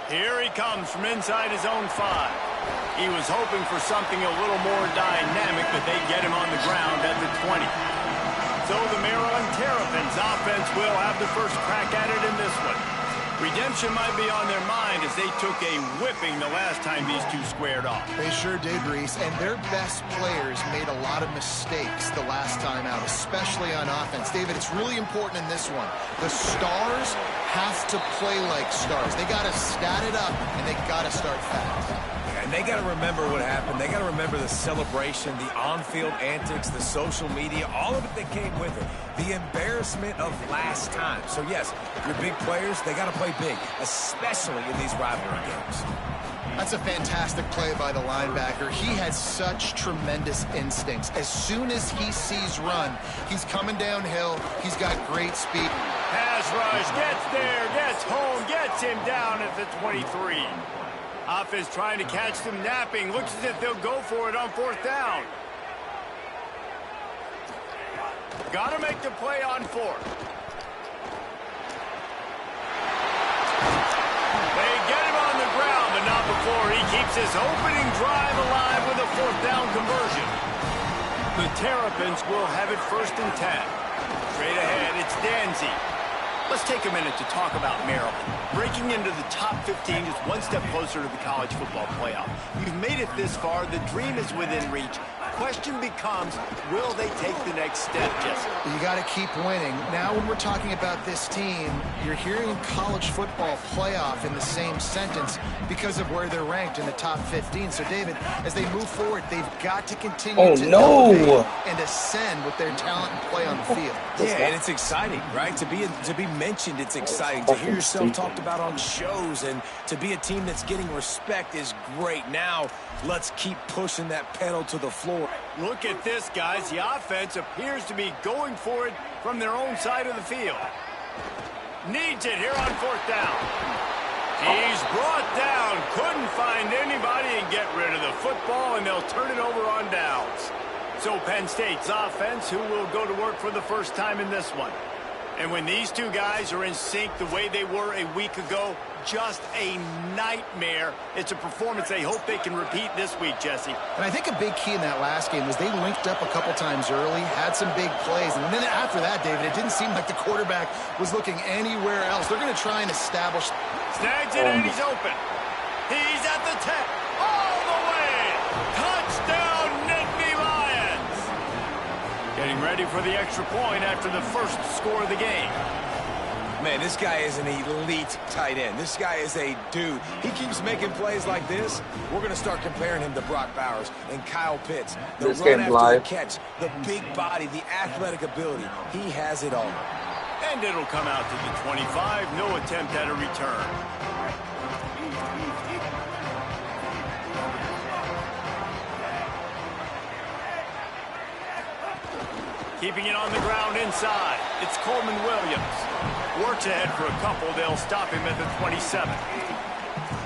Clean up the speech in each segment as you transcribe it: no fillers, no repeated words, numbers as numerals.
Here he comes from inside his own 5. He was hoping for something a little more dynamic, but they get him on the ground at the 20. So the Maryland Terrapins offense will have the first crack at it in this one. Redemption might be on their mind as they took a whipping the last time these two squared off. They sure did, Reese, and their best players made a lot of mistakes the last time out, especially on offense. David, it's really important in this one. The stars have to play like stars. They got to stat it up, and they got to start fast. And they got to remember what happened. They got to remember the celebration, the on-field antics, the social media, all of it that came with it. The embarrassment of last time. So, yes, your big players, they got to play big, especially in these rivalry games. That's a fantastic play by the linebacker. He has such tremendous instincts. As soon as he sees run, he's coming downhill. He's got great speed. Pass rush, gets there, gets home, gets him down at the 23. Offense trying to catch them napping. Looks as if they'll go for it on 4th down. Got to make the play on 4th. They get him on the ground, but not before he keeps his opening drive alive with a 4th down conversion. The Terrapins will have it 1st and 10. Straight ahead, it's Danzy. Let's take a minute to talk about Maryland. Breaking into the top 15 is one step closer to the college football playoff. You've made it this far. The dream is within reach. Question becomes, will they take the next step, Jesse? You got to keep winning. Now when we're talking about this team, you're hearing college football playoff in the same sentence because of where they're ranked in the top 15. So, David, as they move forward, they've got to continue to elevate and ascend with their talent and play on the field. Yeah, and it's exciting, right? To be mentioned, it's exciting. To hear yourself talked about on shows and to be a team that's getting respect is great. Now, let's keep pushing that pedal to the floor. Look at this, guys. The offense appears to be going for it from their own side of the field. Needs it here on 4th down. He's brought down. Couldn't find anybody and get rid of the football, and they'll turn it over on downs. So Penn State's offense, who will go to work for the first time in this one. And when these two guys are in sync the way they were a week ago, just a nightmare. It's a performance they hope they can repeat this week, Jesse. And I think a big key in that last game was they linked up a couple times early, had some big plays, and then after that, David, it didn't seem like the quarterback was looking anywhere else. They're going to try and establish. Snags it and he's open. He's at the 10. All the way. Touchdown, Nittany Lions. Getting ready for the extra point after the first score of the game. Man, this guy is an elite tight end. This guy is a dude. He keeps making plays like this. We're going to start comparing him to Brock Bowers and Kyle Pitts. The run after the catch, the big body, the athletic ability. He has it all. And it'll come out to the 25. No attempt at a return. Keeping it on the ground inside. It's Coleman Williams. Works ahead for a couple. They'll stop him at the 27.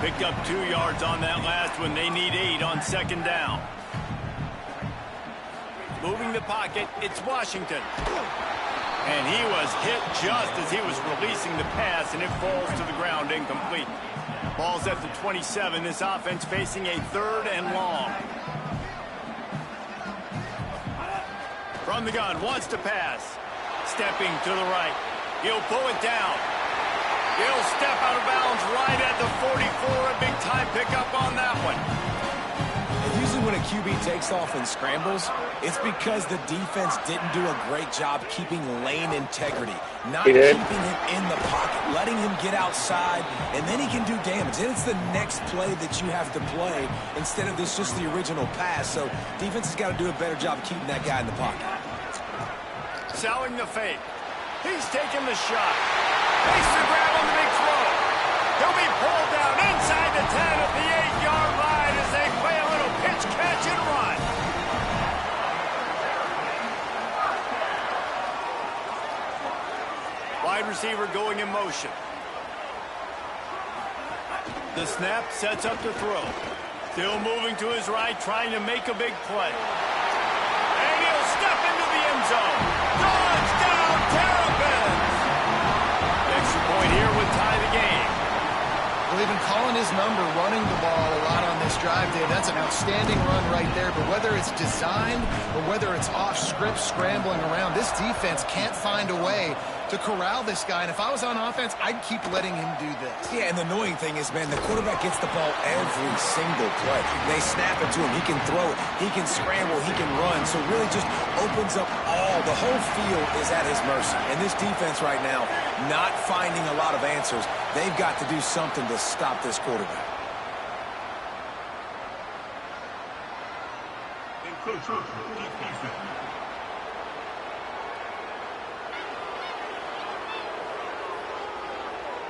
Picked up 2 yards on that last one. They need 8 on 2nd down. Moving the pocket, it's Washington. And he was hit just as he was releasing the pass, and it falls to the ground incomplete. Ball's at the 27. This offense facing a 3rd and long. From the gun, wants to pass. Stepping to the right. He'll pull it down. He'll step out of bounds right at the 44. A big-time pickup on that one. Usually when a QB takes off and scrambles, it's because the defense didn't do a great job keeping lane integrity. Not keeping him in the pocket, letting him get outside, and then he can do damage. Then it's the next play that you have to play instead of this just the original pass. So defense has got to do a better job of keeping that guy in the pocket. Selling the fake. He's taking the shot. Makes the grab on the big throw. He'll be pulled down inside the 10 at the 8-yard line as they play a little pitch, catch, and run. Wide receiver going in motion. The snap sets up the throw. Still moving to his right, trying to make a big play. And he'll step into the end zone. Touchdown, Terrapins! Extra point here would tie the game. Well, they've been calling his number, running the ball a lot on this drive, Dave. That's an outstanding run right there. But whether it's designed or whether it's off script, scrambling around, this defense can't find a way to corral this guy. And if I was on offense, I'd keep letting him do this. Yeah, and the annoying thing is, man, the quarterback gets the ball every single play. They snap it to him. He can throw it. He can scramble. He can run. So it really just opens up the whole field is at his mercy. And this defense right now, not finding a lot of answers. They've got to do something to stop this quarterback.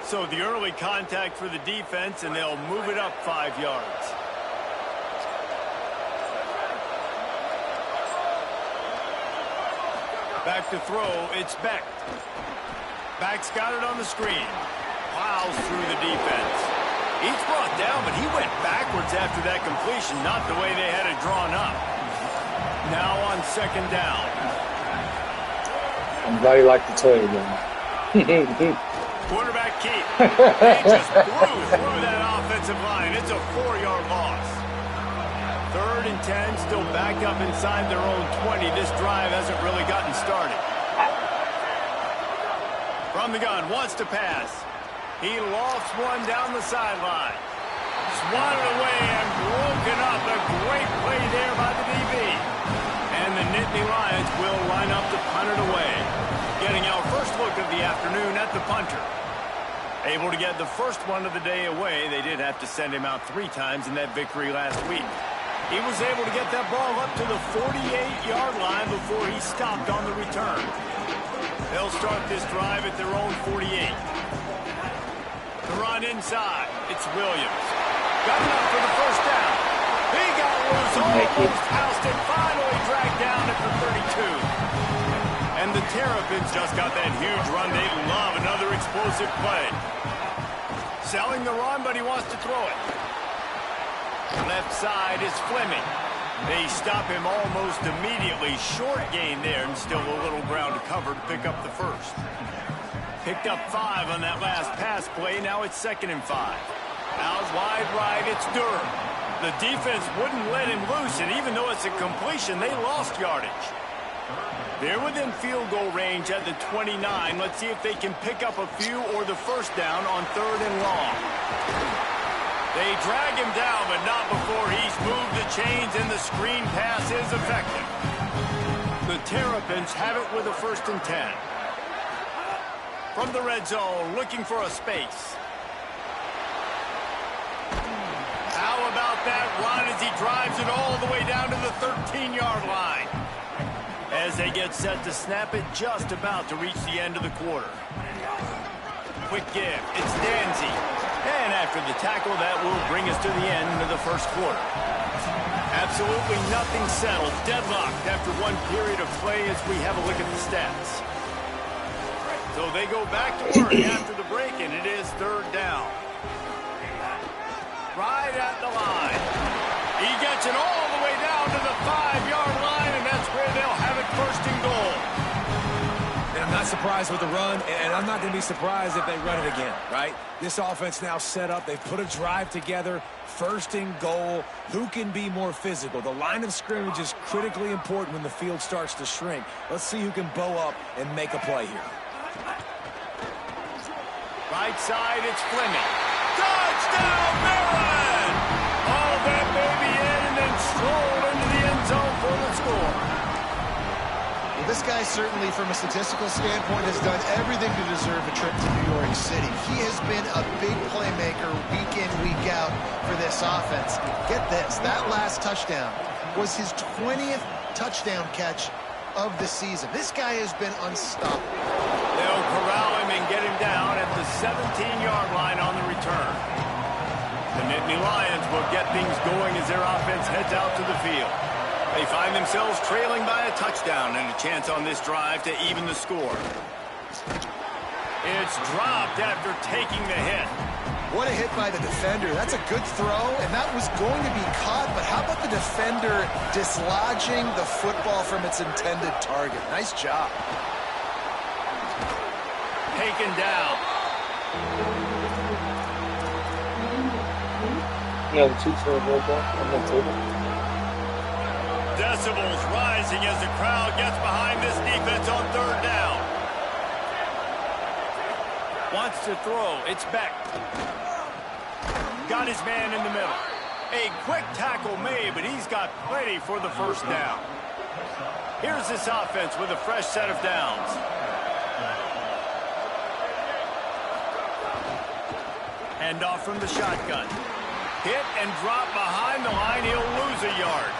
So the early contact for the defense, and they'll move it up 5 yards. Back to throw, it's Beck. Beck's got it on the screen. Plows through the defense. He's brought down, but he went backwards after that completion, not the way they had it drawn up. Now on second down. I'm glad he liked the toy again. Quarterback keep. He just blew through that offensive line. It's a 4-yard loss. 3rd and 10, still backed up inside their own 20. This drive hasn't really gotten started. From the gun, wants to pass. He lofts one down the sideline. Swatted away and broken up. A great play there by the DB. And the Nittany Lions will line up to punt it away. Getting our first look of the afternoon at the punter. Able to get the first one of the day away. They did have to send him out 3 times in that victory last week. He was able to get that ball up to the 48-yard line before he stopped on the return. They'll start this drive at their own 48. The run inside. It's Williams. Got enough for the first down. He got loose, almost housed it, finally dragged down at the 32. And the Terrapins just got that huge run. They love another explosive play. Selling the run, but he wants to throw it. Left side is Fleming. They stop him almost immediately. Short gain there, and still a little ground to cover to pick up the first. Picked up 5 on that last pass play. Now it's 2nd and 5. Out wide right, it's Durham. The defense wouldn't let him loose, and even though it's a completion, they lost yardage. They're within field goal range at the 29. Let's see if they can pick up a few or the first down on 3rd and long. They drag him down, but not before he's moved the chains, and the screen pass is effective. The Terrapins have it with a 1st and 10. From the red zone, looking for a space. How about that run as he drives it all the way down to the 13-yard line? As they get set to snap it, just about to reach the end of the quarter. Quick give, it's Danzy. And after the tackle, that will bring us to the end of the first quarter. Absolutely nothing settled, deadlocked after one period of play as we have a look at the stats. So they go back to work after the break, and it is 3rd down. Right at the line. He gets it all the way down to the 5-yard line, and that's where they'll have it 1st and goal. And I'm not surprised with the run, and I'm not going to be surprised if they run it again, right? This offense now set up. They've put a drive together. 1st and goal. Who can be more physical? The line of scrimmage is critically important when the field starts to shrink. Let's see who can bow up and make a play here. Right side, it's Fleming. Touchdown, Maryland! All that baby in and then strolled into the end zone for the score. Well, this guy certainly, from a statistical standpoint, has done everything to deserve a trip to New York City. He has been a big playmaker week in, week out for this offense. Get this, that last touchdown was his 20th touchdown catch of the season. This guy has been unstoppable. They'll corral him and get him down at the 17-yard line on the return. The Nittany Lions will get things going as their offense heads out to the field. They find themselves trailing by a touchdown and a chance on this drive to even the score. It's dropped after taking the hit. What a hit by the defender. That's a good throw, and that was going to be caught, but how about the defender dislodging the football from its intended target? Nice job. Taken down. No, the Chiefs are rolled back on the table. Decibels rising as the crowd gets behind this defense on third down. Wants to throw. It's Beck. Got his man in the middle. A quick tackle made, but he's got plenty for the first down. Here's this offense with a fresh set of downs. Handoff from the shotgun. Hit and drop behind the line. He'll lose a yard.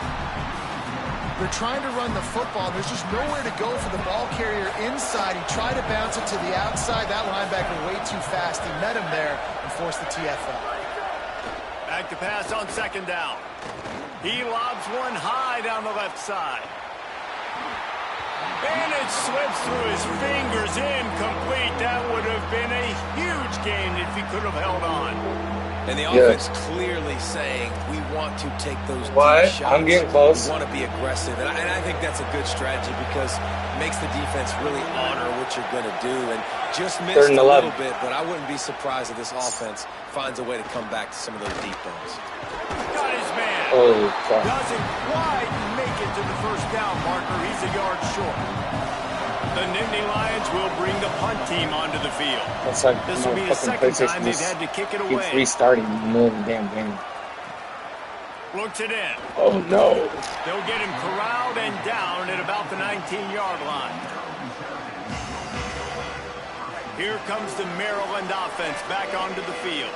They're trying to run the football. There's just nowhere to go for the ball carrier inside. He tried to bounce it to the outside. That linebacker way too fast. He met him there and forced the TFL. Back to pass on second down. He lobs one high down the left side. And it slips through his fingers, incomplete. That would have been a huge gain if he could have held on. And the offense clearly saying, we want to take those deep shots. I'm getting close. We want to be aggressive. And I think that's a good strategy because it makes the defense really honor what you're going to do. And just missed a little bit, but I wouldn't be surprised if this offense finds a way to come back to some of those deep balls. Got his man. Oh, doesn't quite make it to the first down marker. He's a yard short. The Nittany Lions will bring the punt team onto the field. That's like this will be the second time they've had to kick it away. Keeps restarting in the middle of the damn game. Looks it in. Oh, no. They'll get him corralled and down at about the 19-yard line. Here comes the Maryland offense back onto the field.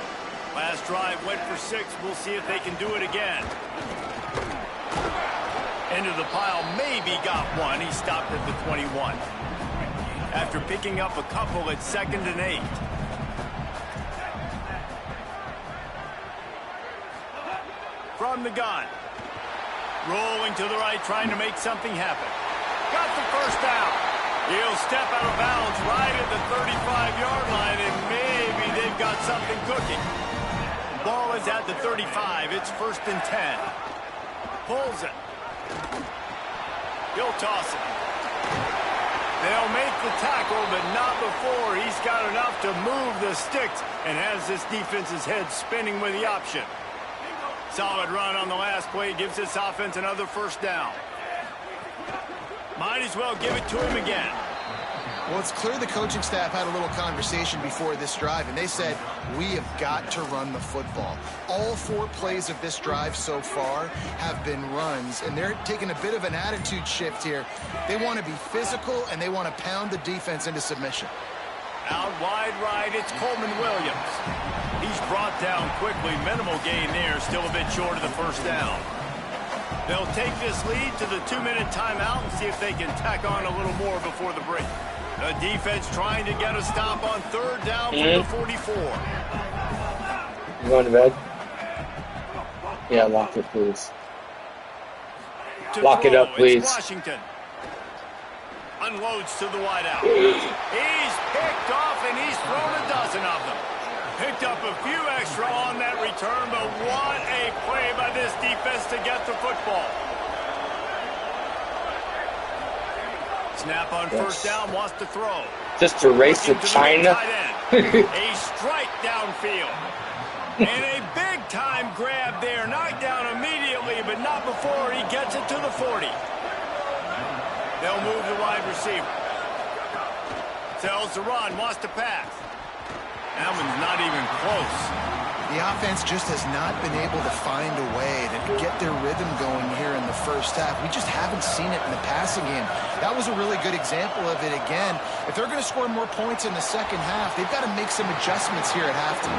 Last drive went for 6. We'll see if they can do it again. Into the pile, maybe got one. He stopped at the 21. After picking up a couple at 2nd and 8. From the gun. Rolling to the right, trying to make something happen. Got the first down. He'll step out of bounds right at the 35-yard line, and maybe they've got something cooking. Ball is at the 35. It's 1st and 10. Pulls it. He'll toss it. They'll make the tackle, but not before he's got enough to move the sticks and has this defense's head spinning with the option. Solid run on the last play. Gives this offense another first down. Might as well give it to him again. Well, it's clear the coaching staff had a little conversation before this drive, and they said, we have got to run the football. All 4 plays of this drive so far have been runs, and they're taking a bit of an attitude shift here. They want to be physical, and they want to pound the defense into submission. Out wide right, it's Coleman Williams. He's brought down quickly. Minimal gain there, still a bit short of the first down. They'll take this lead to the 2-minute timeout and see if they can tack on a little more before the break. The defense trying to get a stop on 3rd down from the 44. You going to bed? Yeah, lock it, please. Lock it up, please. Washington. Unloads to the wideout. He's picked off, and he's thrown a dozen of them. Picked up a few extra on that return, but what a play by this defense to get the football. Snap on first down, wants to throw. Just to race to China. A strike downfield. And a big-time grab there. Knocked down immediately, but not before he gets it to the 40. They'll move the wide receiver. Tells the run, wants to pass. That one's not even close. The offense just has not been able to find a way to get their rhythm going here in the first half. We just haven't seen it in the passing game. That was a really good example of it again. If they're going to score more points in the second half, they've got to make some adjustments here at halftime.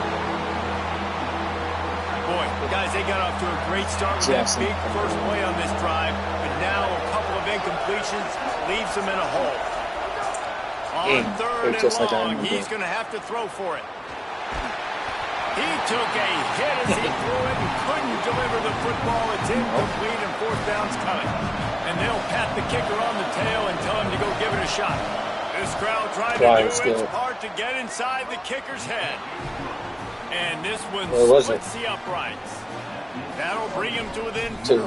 Boy, guys, they got off to a great start with that big first play on this drive, but now a couple of incompletions leaves them in a hole. On 3rd and long, he's going to have to throw for it. He took a hit as he threw it and couldn't deliver the football. It's incomplete and 4th down's coming. And they'll pat the kicker on the tail and tell him to go give it a shot. This crowd trying to do its part to get inside the kicker's head. And this one splits the uprights. That'll bring him to within 2.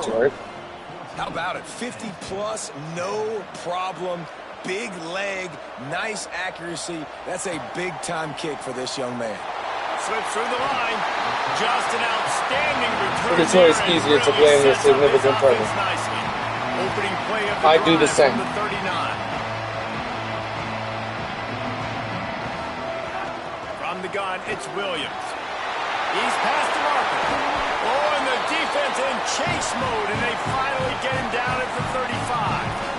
How about it? 50-plus, no problem. Big leg, nice accuracy. That's a big-time kick for this young man. Slips through the line. Just an outstanding return. But it's always easier to blame your significant partner. Opening play of the I do the same. The 39. From the gun, it's Williams. He's past the marker. Oh, and the defense in chase mode, and they finally get him down at the 35.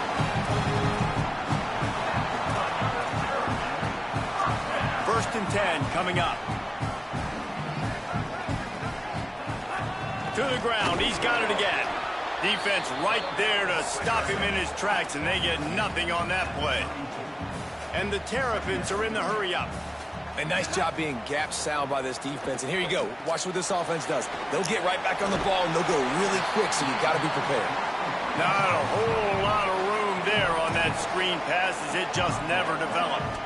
First and 10 coming up. To the ground. He's got it again. Defense right there to stop him in his tracks, and they get nothing on that play. And the Terrapins are in the hurry-up. A nice job being gap sound by this defense. And here you go. Watch what this offense does. They'll get right back on the ball, and they'll go really quick, so you've got to be prepared. Not a whole lot of room there on that screen pass, as it just never developed.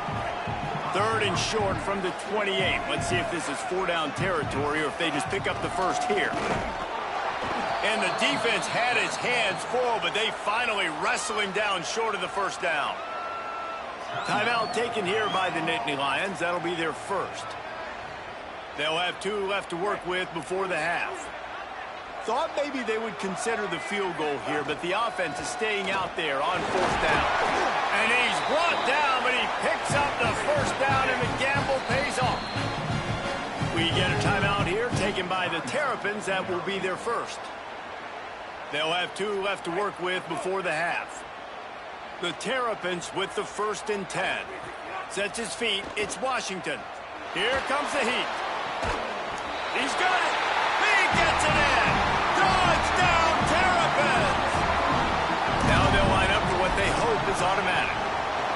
Third and short from the 28. Let's see if this is 4-down territory or if they just pick up the first here. And the defense had his hands full, but they finally wrestle him down short of the first down. Timeout taken here by the Nittany Lions. That'll be their first. They'll have 2 left to work with before the half. Thought maybe they would consider the field goal here, but the offense is staying out there on 4th down. And he's brought down, but he picks up the first down, and the gamble pays off. We get a timeout here taken by the Terrapins. That will be their first. They'll have 2 left to work with before the half. The Terrapins with the first and 10. Sets his feet. It's Washington. Here comes the heat. He's got it. He gets it in. Touchdown, Terrapins. Now they'll line up for what they hope is automatic.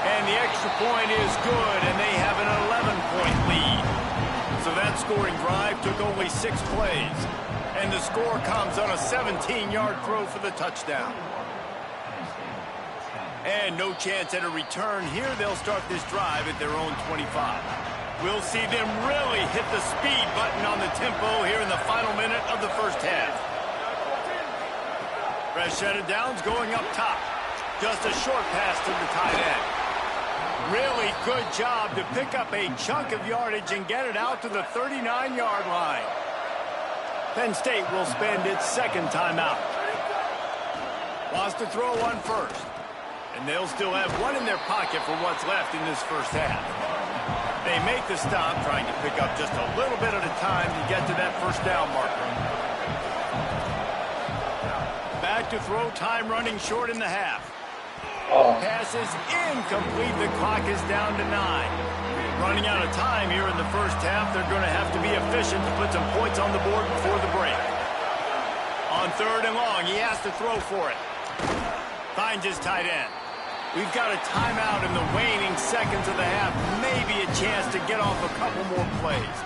And the extra point is good, and they have an 11-point lead. So that scoring drive took only 6 plays. And the score comes on a 17-yard throw for the touchdown. And no chance at a return here. They'll start this drive at their own 25. We'll see them really hit the speed button on the tempo here in the final minute of the first half. Fresh set of downs going up top. Just a short pass to the tight end. Really good job to pick up a chunk of yardage and get it out to the 39-yard line. Penn State will spend its second timeout. Wants to throw on first. And they'll still have 1 in their pocket for what's left in this first half. They make the stop, trying to pick up just a little bit at a time to get to that first down marker. Back to throw, time running short in the half. Pass is incomplete. The clock is down to 9. Running out of time here in the first half. They're going to have to be efficient to put some points on the board before the break. On 3rd and long, he has to throw for it. Finds his tight end. We've got a timeout in the waning seconds of the half. Maybe a chance to get off a couple more plays.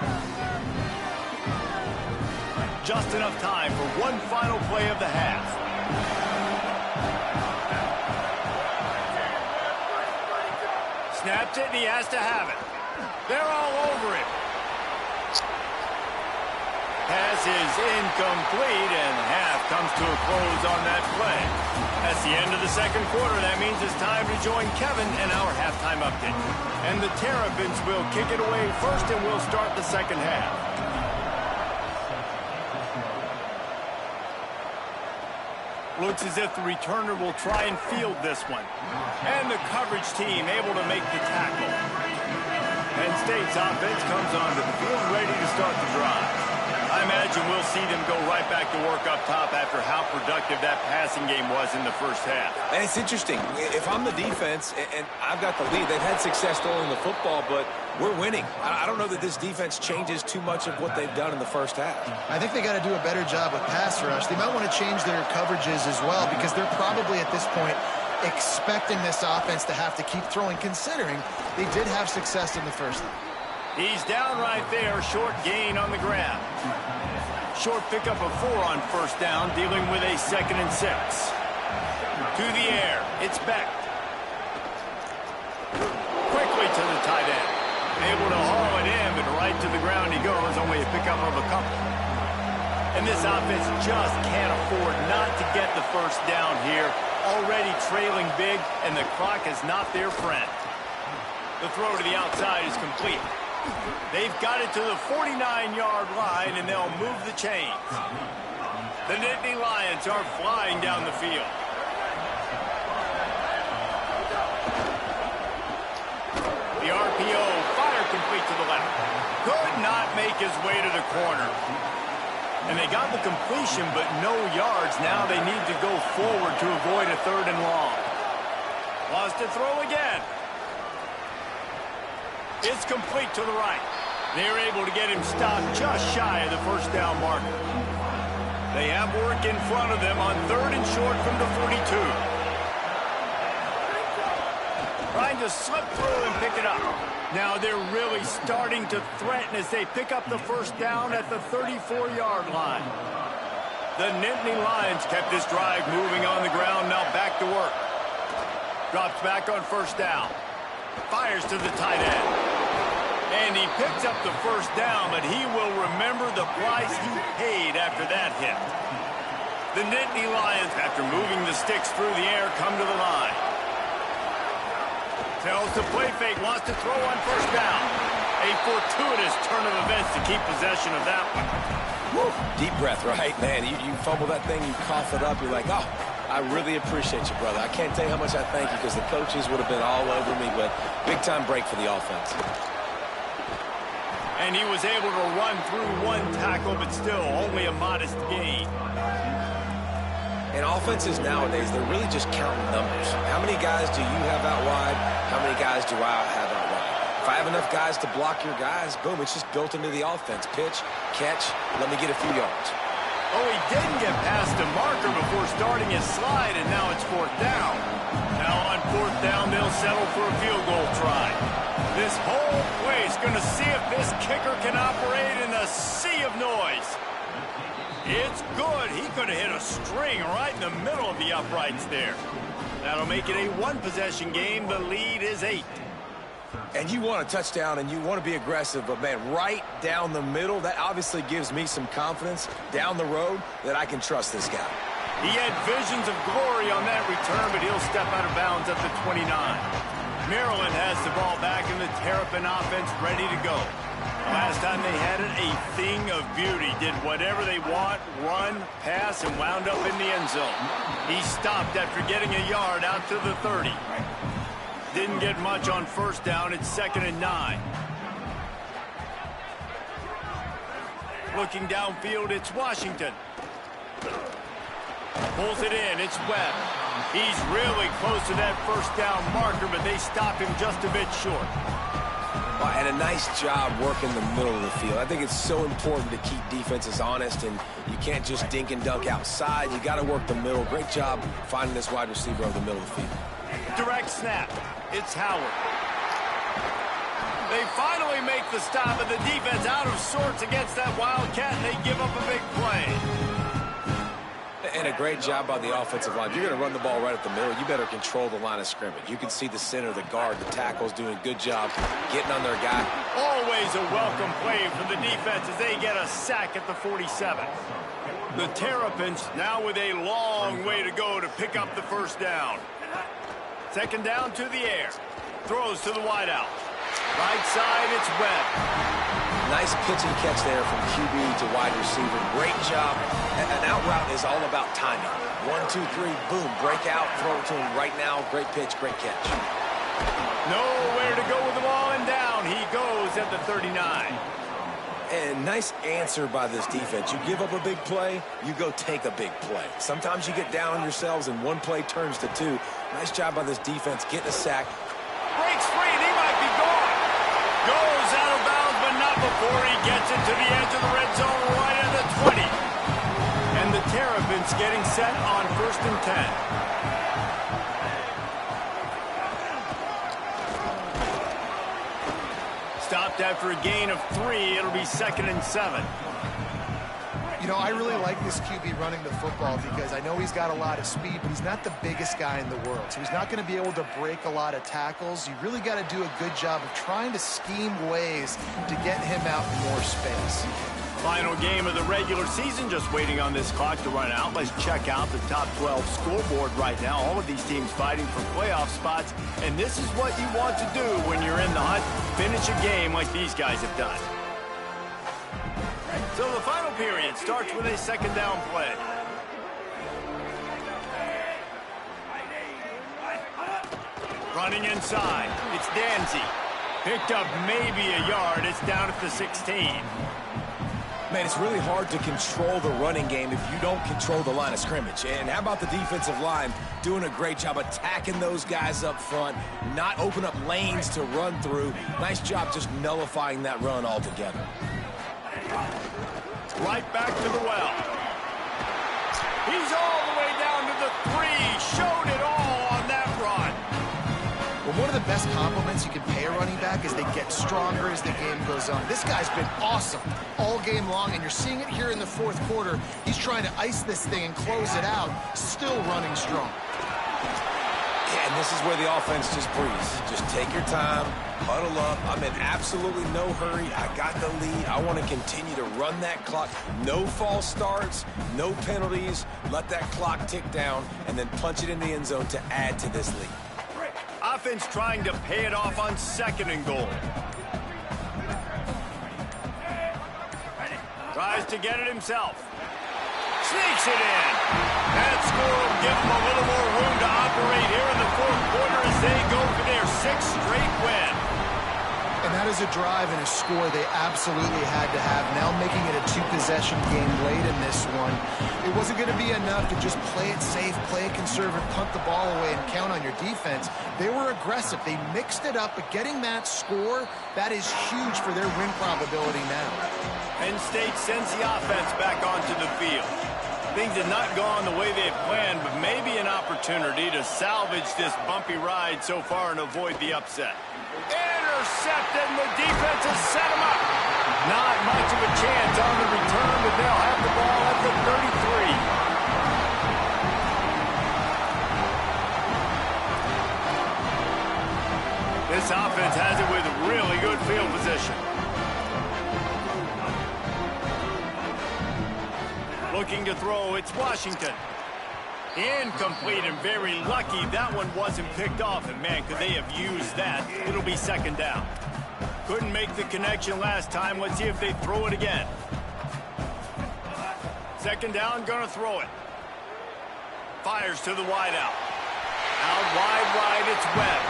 Just enough time for one final play of the half. Snaps it, and he has to have it. They're all over him. Pass is incomplete, and half comes to a close on that play. That's the end of the second quarter. That means it's time to join Kevin and our halftime update. And the Terrapins will kick it away first, and we'll start the second half. Looks as if the returner will try and field this one. And the coverage team able to make the tackle. Penn State's offense comes onto the field ready to start the drive. I imagine we'll see them go right back to work up top after how productive that passing game was in the first half. And it's interesting. If I'm the defense and I've got the lead, they've had success throwing the football, but we're winning. I don't know that this defense changes too much of what they've done in the first half. I think they got to do a better job with pass rush. They might want to change their coverages as well, because they're probably at this point expecting this offense to have to keep throwing, considering they did have success in the first half. He's down right there. Short gain on the ground. Short pickup of 4 on first down, dealing with a 2nd and 6. To the air. It's Beck. Quickly to the tight end. Able to haul it in, but right to the ground he goes. Only a pickup of a couple. And this offense just can't afford not to get the first down here. Already trailing big, and the clock is not their friend. The throw to the outside is complete. They've got it to the 49-yard line, and they'll move the chains. The Nittany Lions are flying down the field. The RPO, fire complete to the left. Could not make his way to the corner. And they got the completion, but no yards. Now they need to go forward to avoid a 3rd and long. Wants to throw again. It's complete to the right. They're able to get him stopped just shy of the 1st down marker. They have work in front of them on 3rd and short from the 42. Trying to slip through and pick it up. Now they're really starting to threaten as they pick up the 1st down at the 34-yard line. The Nittany Lions kept this drive moving on the ground. Now back to work. Drops back on 1st down. Fires to the tight end. And he picks up the 1st down, but he will remember the price he paid after that hit. The Nittany Lions, after moving the sticks through the air, come to the line. Tells the play fake, wants to throw on 1st down. A fortuitous turn of events to keep possession of that one. Woo. Deep breath, right? Man, you fumble that thing, you cough it up, you're like, oh, I really appreciate you, brother. I can't tell you how much I thank you because the coaches would have been all over me, but big-time break for the offense. And he was able to run through 1 tackle, but still only a modest gain. And offenses nowadays, they're really just counting numbers. How many guys do you have out wide? How many guys do I have out wide? If I have enough guys to block your guys, boom, it's just built into the offense. Pitch, catch, let me get a few yards. Oh, he didn't get past the marker before starting his slide, and now it's 4th down. Now on 4th down, they'll settle for a field goal try. This whole place going to see if this kicker can operate in a sea of noise. It's good. He could have hit a string right in the middle of the uprights there. That'll make it a 1-possession game. The lead is 8. And you want a touchdown and you want to be aggressive, but man, right down the middle, that obviously gives me some confidence down the road that I can trust this guy. He had visions of glory on that return, but he'll step out of bounds at the 29. Maryland has the ball back and the Terrapin offense ready to go. Last time they had it, a thing of beauty. Did whatever they want, run, pass, and wound up in the end zone. He stopped after getting a yard out to the 30. Didn't get much on 1st down. It's 2nd and 9. Looking downfield, it's Washington. Pulls it in, it's Webb. He's really close to that 1st down marker, but they stop him just a bit short. And a nice job working the middle of the field. I think it's so important to keep defenses honest, and you can't just dink and dunk outside. You got to work the middle. Great job finding this wide receiver over the middle of the field. Direct snap. It's Howard. They finally make the stop, and the defense out of sorts against that Wildcat, and they give up a big play. And a great job by the offensive line. If you're going to run the ball right at the middle, you better control the line of scrimmage. You can see the center, the guard, the tackles doing a good job getting on their guy. Always a welcome play for the defense as they get a sack at the 47. The Terrapins now with a long way to go to pick up the 1st down. 2nd down to the air. Throws to the wideout. Right side, it's Webb. Nice pitch and catch there from QB to wide receiver. Great job. An out route is all about timing. 1, 2, 3, boom, break out, throw it to him right now. Great pitch, great catch. Nowhere to go with the ball, and down he goes at the 39. And nice answer by this defense. You give up a big play, you go take a big play. Sometimes you get down on yourselves and one play turns to 2. Nice job by this defense getting a sack. Breaks free, and he might be gone. Goes out of bounds, but not before he gets it to the edge of the red zone right at the 20. And the Terrapins getting set on 1st and 10. Stopped after a gain of 3. It'll be 2nd and 7. You know, I really like this QB running the football because I know he's got a lot of speed, but he's not the biggest guy in the world. So he's not going to be able to break a lot of tackles. You really got to do a good job of trying to scheme ways to get him out in more space. Final game of the regular season, just waiting on this clock to run out. Let's check out the top 12 scoreboard right now. All of these teams fighting for playoff spots, and this is what you want to do when you're in the hunt. Finish a game like these guys have done. So the final period starts with a second down play. Running inside, it's Danzy. Picked up maybe a yard. It's down at the 16. Man, it's really hard to control the running game if you don't control the line of scrimmage. And how about the defensive line doing a great job attacking those guys up front, not open up lanes to run through. Nice job just nullifying that run altogether. Right back to the well. He's all the way down to the 3. Showed it all on that run. Well, one of the best compliments you can pay a running back is they get stronger as the game goes on. This guy's been awesome all game long, and you're seeing it here in the fourth quarter. He's trying to ice this thing and close it out, still running strong. Yeah, and this is where the offense just breathes. Just take your time, huddle up. I'm in absolutely no hurry. I got the lead. I want to continue to run that clock. No false starts, no penalties. Let that clock tick down, and then punch it in the end zone to add to this lead. Offense trying to pay it off on 2nd and goal. Tries to get it himself. Sneaks it in. That score will give them a little more room to operate here in the fourth quarter as they go for their 6th straight win. And that is a drive and a score they absolutely had to have. Now making it a 2-possession game late in this one. It wasn't going to be enough to just play it safe, play it conservative, punt the ball away, and count on your defense. They were aggressive. They mixed it up, but getting that score, that is huge for their win probability now. Penn State sends the offense back onto the field. Things have not gone the way they had planned, but maybe an opportunity to salvage this bumpy ride so far and avoid the upset. Intercepted, and the defense has set him up. Not much of a chance on the return, but they'll have the ball at the 33. This offense has it with really good field position. Looking to throw, it's Washington. Incomplete, and very lucky that one wasn't picked off. And man, could they have used that. It'll be 2nd down. Couldn't make the connection last time. Let's see if they throw it again. 2nd down, gonna throw it. Fires to the wideout. Out wide, it's Webb.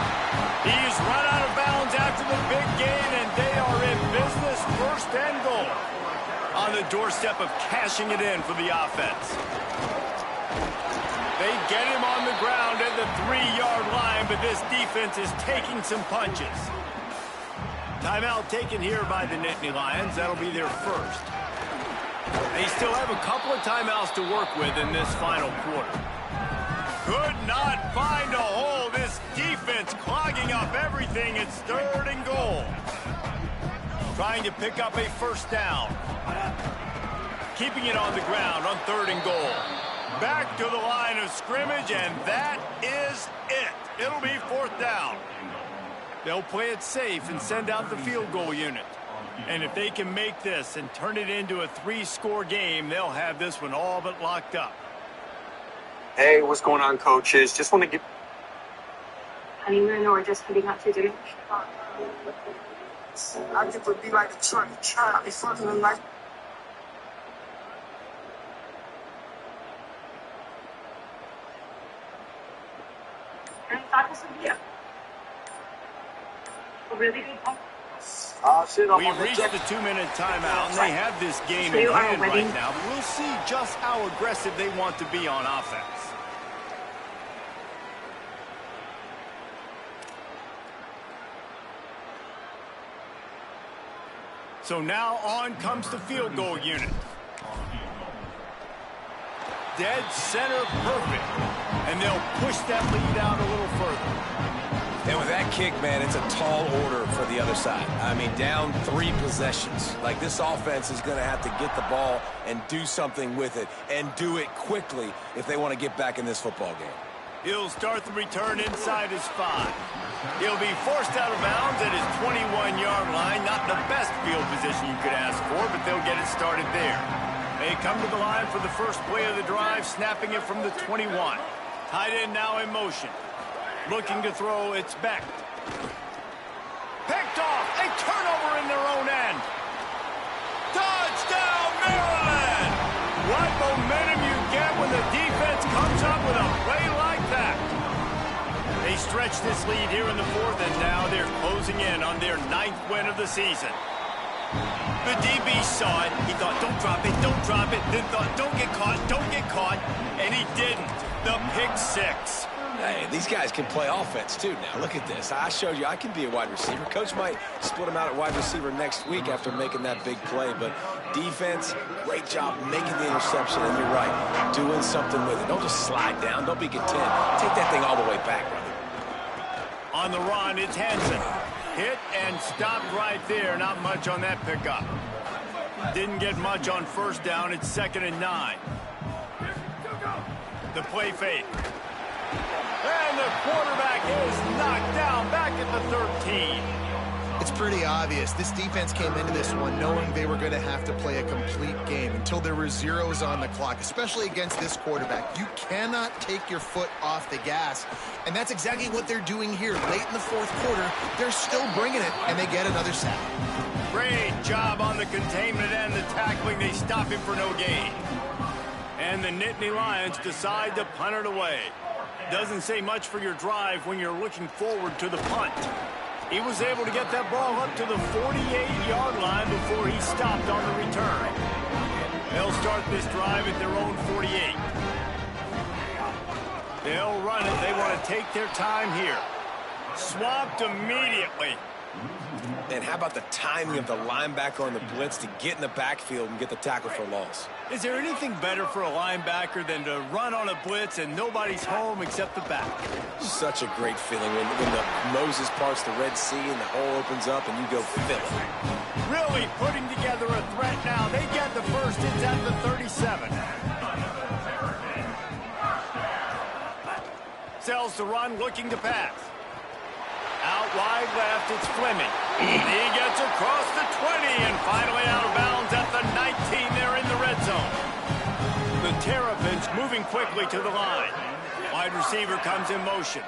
He's run out of bounds after the big gain, and they are in business. 1st and goal. On the doorstep of cashing it in for the offense. They get him on the ground at the 3-yard line, but this defense is taking some punches. Timeout taken here by the Nittany Lions. That'll be their 1st. They still have a couple of timeouts to work with in this final quarter. Could not find a hole. This defense clogging up everything. It's 3rd and goal. Trying to pick up a 1st down. Keeping it on the ground on 3rd and goal. Back to the line of scrimmage, and that is it. It'll be 4th down. They'll play it safe and send out the field goal unit. And if they can make this and turn it into a 3-score game, they'll have this one all but locked up. Hey, what's going on, coaches? Just want to get... Honeymoon or just heading out to dinner? I get to be like a truck. It's something like... Really good point. We've reached the 2-minute timeout, and they have this game in hand right now. But we'll see just how aggressive they want to be on offense. So now on comes the field goal unit. Dead center perfect. And they'll push that lead out a little further. And with that kick, man, it's a tall order for the other side. I mean, down 3 possessions. Like, this offense is going to have to get the ball and do something with it, and do it quickly if they want to get back in this football game. He'll start the return inside his 5. He'll be forced out of bounds at his 21-yard line. Not the best field position you could ask for, but they'll get it started there. They come to the line for the first play of the drive, snapping it from the 21. Tight end now in motion. Looking to throw, it's Becht. Picked off, a turnover in their own end. Touchdown, Maryland! What momentum you get when the defense comes up with a play like that. They stretch this lead here in the fourth, and now they're closing in on their 9th win of the season. The DB saw it. He thought, don't drop it, then thought, don't get caught, and he didn't. The pick six. Hey, these guys can play offense, too, now. Look at this. I showed you I can be a wide receiver. Coach might split him out at wide receiver next week after making that big play, but defense, great job making the interception, and you're right, doing something with it. Don't just slide down. Don't be content. Take that thing all the way back, brother. On the run, it's Hansen. Hit and stopped right there. Not much on that pickup. Didn't get much on first down. It's 2nd and 9. The play fake. And the quarterback is knocked down back at the 13. It's pretty obvious. This defense came into this one knowing they were going to have to play a complete game until there were zeros on the clock, especially against this quarterback. You cannot take your foot off the gas, and that's exactly what they're doing here. Late in the fourth quarter, they're still bringing it, and they get another sack. Great job on the containment and the tackling. They stop him for no gain. And the Nittany Lions decide to punt it away. Doesn't say much for your drive when you're looking forward to the punt. He was able to get that ball up to the 48-yard line before he stopped on the return. They'll start this drive at their own 48. They'll run it. They want to take their time here. Swamped immediately. And how about the timing of the linebacker on the blitz to get in the backfield and get the tackle for loss? Is there anything better for a linebacker than to run on a blitz and nobody's home except the back? Such a great feeling when the Moses parts the Red Sea and the hole opens up and you go fill it. Really putting together a threat now. They get the first. It's at the 37. Sells the run, looking to pass. Out wide left, it's Fleming. He gets across the 20 and finally out of bounds at the 19. They're in the red zone. The Terrapins moving quickly to the line. Wide receiver comes in motion.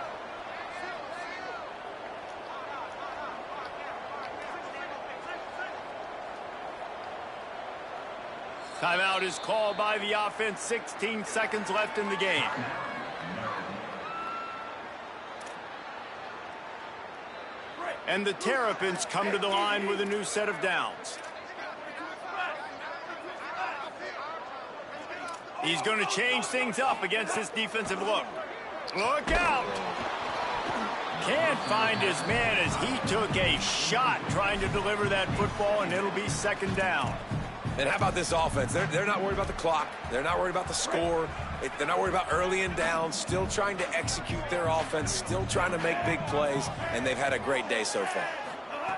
Timeout is called by the offense. 16 seconds left in the game. And the Terrapins come to the line with a new set of downs. He's going to change things up against this defensive look. Look out! Can't find his man as he took a shot trying to deliver that football, and it'll be 2nd down. And how about this offense? They're not worried about the clock. They're not worried about the score. They're not worried about early and down. Still trying to execute their offense. Still trying to make big plays. And they've had a great day so far.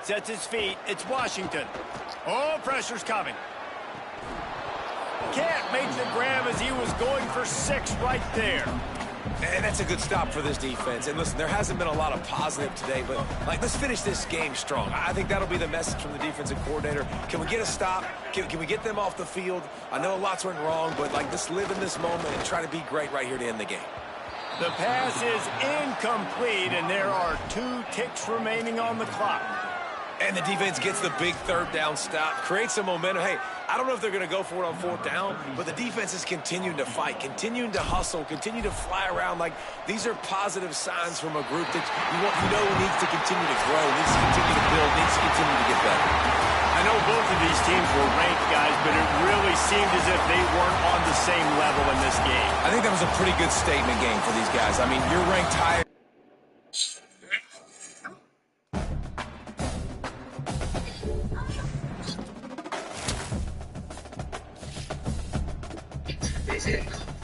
Sets his feet. It's Washington. Oh, pressure's coming. Can't make the grab as he was going for 6 right there. And that's a good stop for this defense. And listen, there hasn't been a lot of positive today, but let's finish this game strong. I think that'll be the message from the defensive coordinator. Can we get a stop? Can we get them off the field? I know lots went wrong, but just live in this moment and try to be great right here to end the game. The pass is incomplete, and there are 2 ticks remaining on the clock. And the defense gets the big 3rd down stop, creates some momentum. Hey, I don't know if they're going to go for it on 4th down, but the defense is continuing to fight, continuing to hustle, continue to fly around. These are positive signs from a group that needs to continue to grow, needs to continue to build, needs to continue to get better. I know both of these teams were ranked, guys, but it really seemed as if they weren't on the same level in this game. I think that was a pretty good statement game for these guys. I mean, you're ranked higher.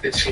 It's